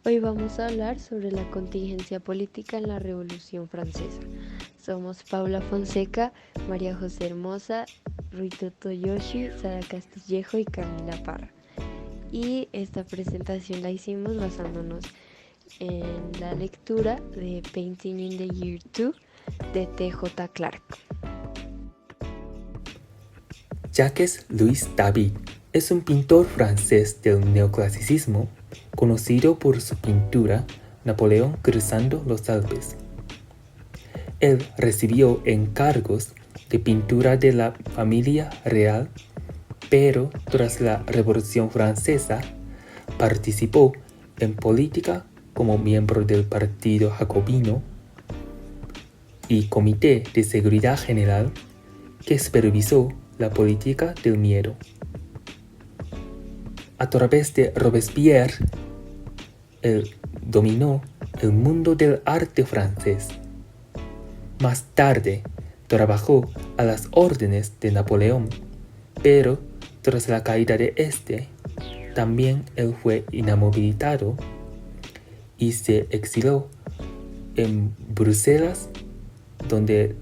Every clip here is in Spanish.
Hoy vamos a hablar sobre la contingencia política en la Revolución Francesa. Somos Paula Fonseca, María José Hermosa, Rito Toyoshi, Sara Castillejo y Camila Parra. Y esta presentación la hicimos basándonos en la lectura de Painting in the Year 2 de T.J. Clark. Jacques-Louis David es un pintor francés del neoclasicismo conocido por su pintura Napoleón cruzando los Alpes. Él recibió encargos de pintura de la familia real, pero tras la Revolución Francesa participó en política como miembro del Partido Jacobino y Comité de Seguridad General que supervisó la política del miedo. A través de Robespierre, él dominó el mundo del arte francés. Más tarde, trabajó a las órdenes de Napoleón, pero tras la caída de este, también él fue inamovilizado y se exiló en Bruselas, donde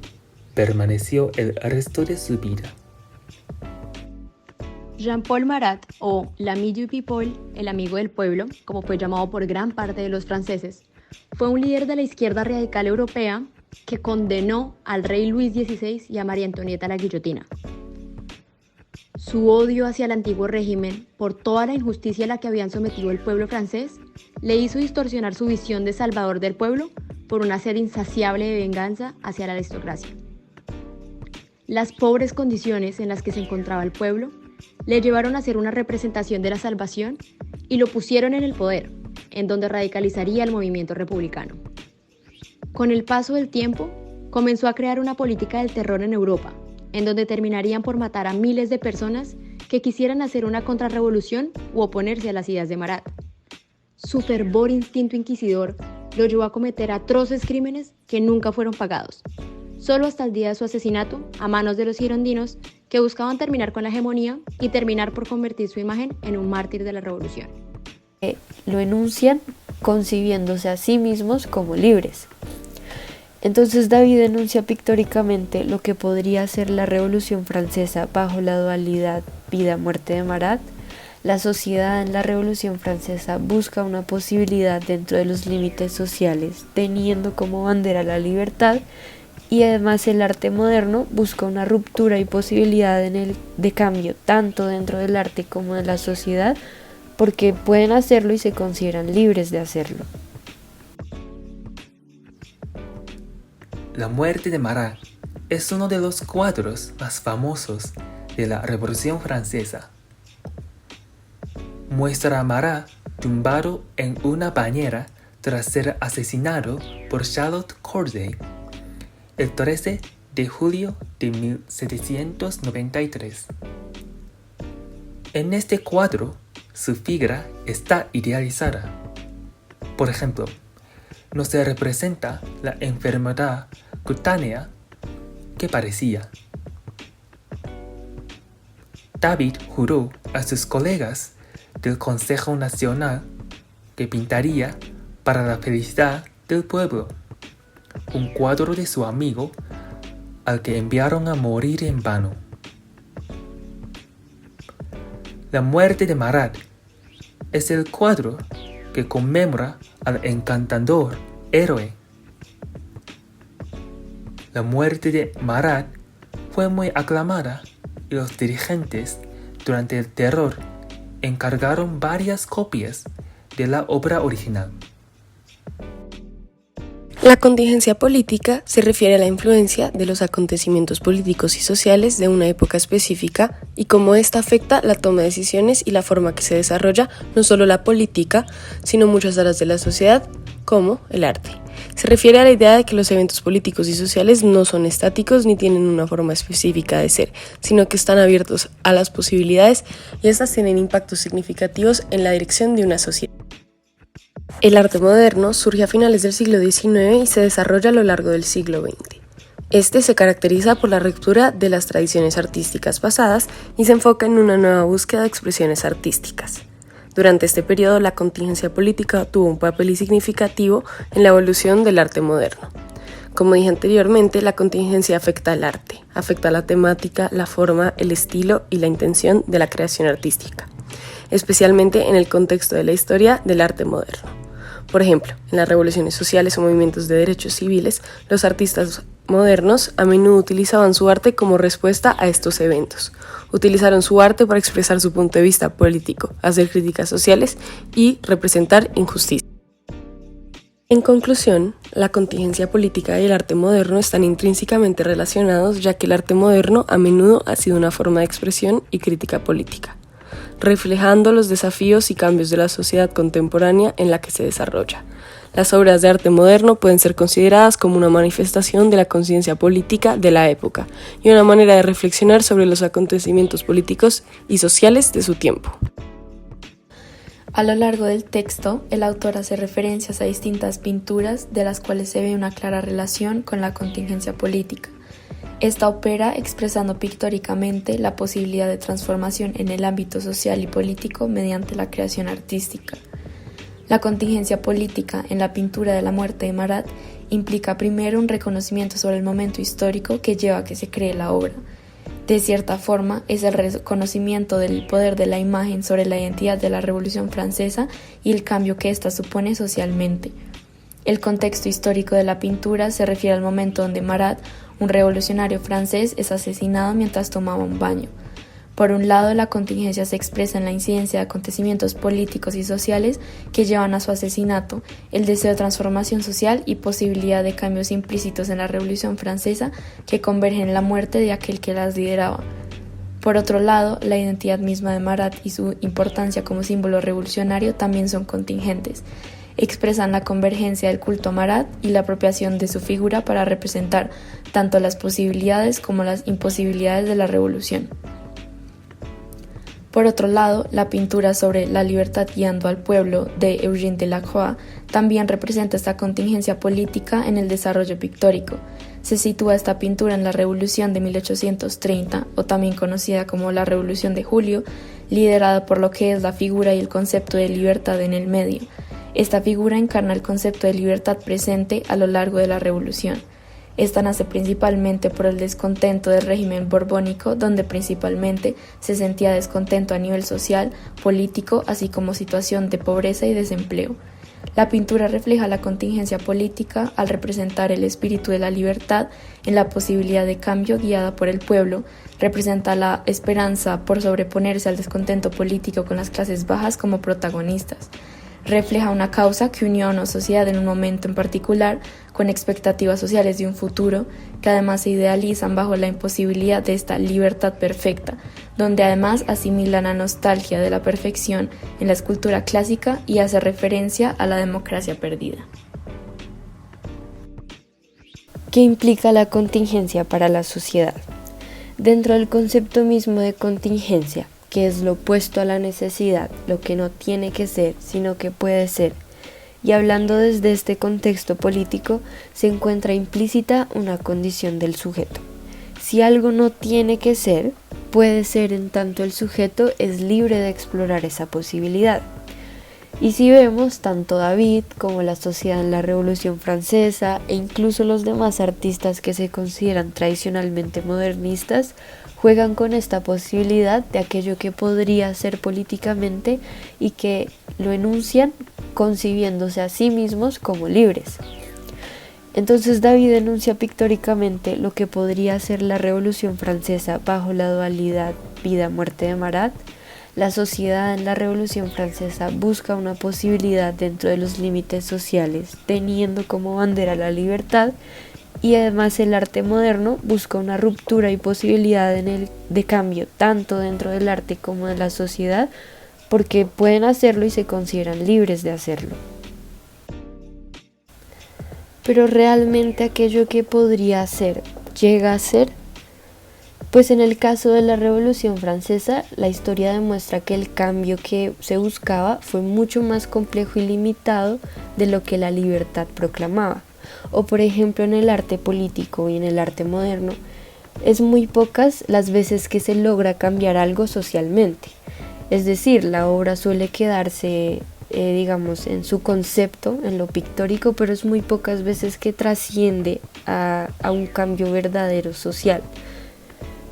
permaneció el resto de su vida. Jean-Paul Marat, o l'ami du people, el amigo del pueblo, como fue llamado por gran parte de los franceses, fue un líder de la izquierda radical europea que condenó al rey Luis XVI y a María Antonieta a la guillotina. Su odio hacia el antiguo régimen, por toda la injusticia a la que habían sometido el pueblo francés, le hizo distorsionar su visión de salvador del pueblo por una sed insaciable de venganza hacia la aristocracia. Las pobres condiciones en las que se encontraba el pueblo le llevaron a ser una representación de la salvación y lo pusieron en el poder, en donde radicalizaría el movimiento republicano. Con el paso del tiempo, comenzó a crear una política del terror en Europa, en donde terminarían por matar a miles de personas que quisieran hacer una contrarrevolución u oponerse a las ideas de Marat. Su fervor instinto inquisidor lo llevó a cometer atroces crímenes que nunca fueron pagados, solo hasta el día de su asesinato a manos de los girondinos que buscaban terminar con la hegemonía y terminar por convertir su imagen en un mártir de la revolución. Lo enuncian concibiéndose a sí mismos como libres. Entonces David enuncia pictóricamente lo que podría ser la Revolución Francesa bajo la dualidad vida-muerte de Marat. La sociedad en la Revolución Francesa busca una posibilidad dentro de los límites sociales, teniendo como bandera la libertad, y además el arte moderno busca una ruptura y posibilidad de cambio tanto dentro del arte como de la sociedad, porque pueden hacerlo y se consideran libres de hacerlo. La muerte de Marat es uno de los cuadros más famosos de la Revolución Francesa. Muestra a Marat tumbado en una bañera tras ser asesinado por Charlotte Corday el 13 de julio de 1793. En este cuadro, su figura está idealizada. Por ejemplo, no se representa la enfermedad cutánea que parecía. David juró a sus colegas del Consejo Nacional que pintaría para la felicidad del pueblo un cuadro de su amigo al que enviaron a morir en vano. La muerte de Marat es el cuadro que conmemora al encantador héroe. La muerte de Marat fue muy aclamada y los dirigentes durante el terror encargaron varias copias de la obra original. La contingencia política se refiere a la influencia de los acontecimientos políticos y sociales de una época específica y cómo esta afecta la toma de decisiones y la forma que se desarrolla no solo la política, sino muchas áreas de la sociedad, como el arte. Se refiere a la idea de que los eventos políticos y sociales no son estáticos ni tienen una forma específica de ser, sino que están abiertos a las posibilidades y estas tienen impactos significativos en la dirección de una sociedad. El arte moderno surge a finales del siglo XIX y se desarrolla a lo largo del siglo XX. Este se caracteriza por la ruptura de las tradiciones artísticas pasadas y se enfoca en una nueva búsqueda de expresiones artísticas. Durante este periodo, la contingencia política tuvo un papel significativo en la evolución del arte moderno. Como dije anteriormente, la contingencia afecta al arte, afecta la temática, la forma, el estilo y la intención de la creación artística, especialmente en el contexto de la historia del arte moderno. Por ejemplo, en las revoluciones sociales o movimientos de derechos civiles, los artistas modernos a menudo utilizaban su arte como respuesta a estos eventos. Utilizaron su arte para expresar su punto de vista político, hacer críticas sociales y representar injusticia. En conclusión, la contingencia política y el arte moderno están intrínsecamente relacionados, ya que el arte moderno a menudo ha sido una forma de expresión y crítica política, reflejando los desafíos y cambios de la sociedad contemporánea en la que se desarrolla. Las obras de arte moderno pueden ser consideradas como una manifestación de la conciencia política de la época y una manera de reflexionar sobre los acontecimientos políticos y sociales de su tiempo. A lo largo del texto, el autor hace referencias a distintas pinturas de las cuales se ve una clara relación con la contingencia política. Esta opera expresando pictóricamente la posibilidad de transformación en el ámbito social y político mediante la creación artística. La contingencia política en la pintura de la muerte de Marat implica primero un reconocimiento sobre el momento histórico que lleva a que se cree la obra. De cierta forma, es el reconocimiento del poder de la imagen sobre la identidad de la Revolución Francesa y el cambio que ésta supone socialmente. El contexto histórico de la pintura se refiere al momento donde Marat, un revolucionario francés, es asesinado mientras tomaba un baño. Por un lado, la contingencia se expresa en la incidencia de acontecimientos políticos y sociales que llevan a su asesinato, el deseo de transformación social y posibilidad de cambios implícitos en la Revolución Francesa que convergen en la muerte de aquel que las lideraba. Por otro lado, la identidad misma de Marat y su importancia como símbolo revolucionario también son contingentes. Expresan la convergencia del culto a Marat y la apropiación de su figura para representar tanto las posibilidades como las imposibilidades de la revolución. Por otro lado, la pintura sobre la libertad guiando al pueblo de Eugène Delacroix también representa esta contingencia política en el desarrollo pictórico. Se sitúa esta pintura en la Revolución de 1830, o también conocida como la Revolución de Julio, liderada por lo que es la figura y el concepto de libertad en el medio. Esta figura encarna el concepto de libertad presente a lo largo de la revolución. Esta nace principalmente por el descontento del régimen borbónico, donde principalmente se sentía descontento a nivel social, político, así como situación de pobreza y desempleo. La pintura refleja la contingencia política al representar el espíritu de la libertad en la posibilidad de cambio guiada por el pueblo, representa la esperanza por sobreponerse al descontento político con las clases bajas como protagonistas. Refleja una causa que unió a una sociedad en un momento en particular con expectativas sociales de un futuro que además se idealizan bajo la imposibilidad de esta libertad perfecta, donde además asimilan la nostalgia de la perfección en la escultura clásica y hace referencia a la democracia perdida. ¿Qué implica la contingencia para la sociedad? Dentro del concepto mismo de contingencia, que es lo opuesto a la necesidad, lo que no tiene que ser, sino que puede ser. Y hablando desde este contexto político, se encuentra implícita una condición del sujeto. Si algo no tiene que ser, puede ser en tanto el sujeto es libre de explorar esa posibilidad. Y si vemos, tanto David como la sociedad en la Revolución Francesa e incluso los demás artistas que se consideran tradicionalmente modernistas, juegan con esta posibilidad de aquello que podría ser políticamente y que lo enuncian concibiéndose a sí mismos como libres. Entonces David enuncia pictóricamente lo que podría ser la Revolución Francesa bajo la dualidad vida-muerte de Marat. La sociedad en la Revolución Francesa busca una posibilidad dentro de los límites sociales, teniendo como bandera la libertad, y además el arte moderno busca una ruptura y posibilidad de cambio tanto dentro del arte como de la sociedad, porque pueden hacerlo y se consideran libres de hacerlo. Pero realmente aquello que podría ser, ¿llega a ser? Pues en el caso de la Revolución Francesa, la historia demuestra que el cambio que se buscaba fue mucho más complejo y limitado de lo que la libertad proclamaba. O por ejemplo en el arte político y en el arte moderno, es muy pocas las veces que se logra cambiar algo socialmente. Es decir, la obra suele quedarse, digamos, en su concepto, en lo pictórico, pero es muy pocas veces que trasciende a un cambio verdadero social.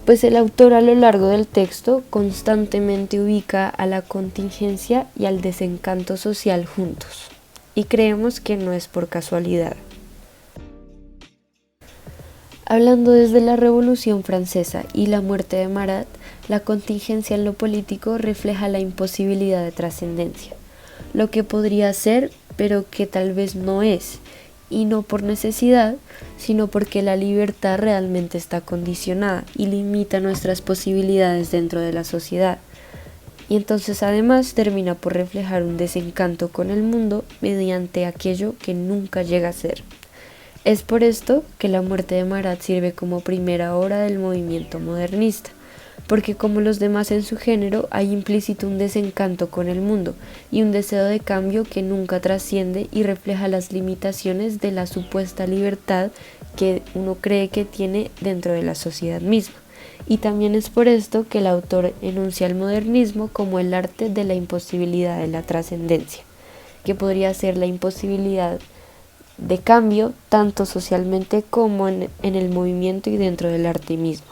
Pues el autor a lo largo del texto constantemente ubica a la contingencia y al desencanto social juntos, y creemos que no es por casualidad. Hablando desde la Revolución Francesa y la muerte de Marat, la contingencia en lo político refleja la imposibilidad de trascendencia, lo que podría ser, pero que tal vez no es, y no por necesidad, sino porque la libertad realmente está condicionada y limita nuestras posibilidades dentro de la sociedad. Y entonces además termina por reflejar un desencanto con el mundo mediante aquello que nunca llega a ser. Es por esto que la muerte de Marat sirve como primera obra del movimiento modernista, porque como los demás en su género hay implícito un desencanto con el mundo y un deseo de cambio que nunca trasciende y refleja las limitaciones de la supuesta libertad que uno cree que tiene dentro de la sociedad misma. Y también es por esto que el autor enuncia el modernismo como el arte de la imposibilidad de la trascendencia, que podría ser la imposibilidad de cambio tanto socialmente como en el movimiento y dentro del arte mismo.